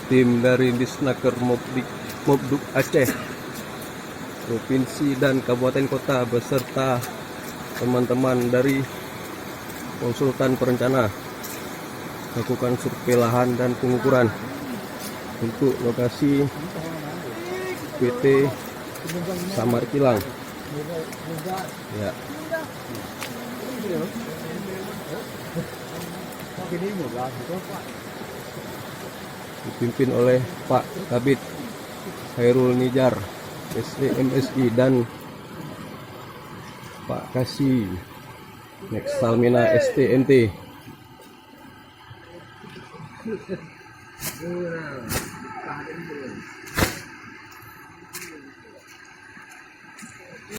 Tim dari Disnaker Mobduk Aceh, provinsi dan kabupaten kota beserta teman-teman dari konsultan perencana lakukan survei lahan dan pengukuran untuk lokasi PT Samar Kilang. Ya. Dipimpin oleh Pak Kabid Khairul Nijar SDMSI dan Pak Kasih Nextalmina STNT.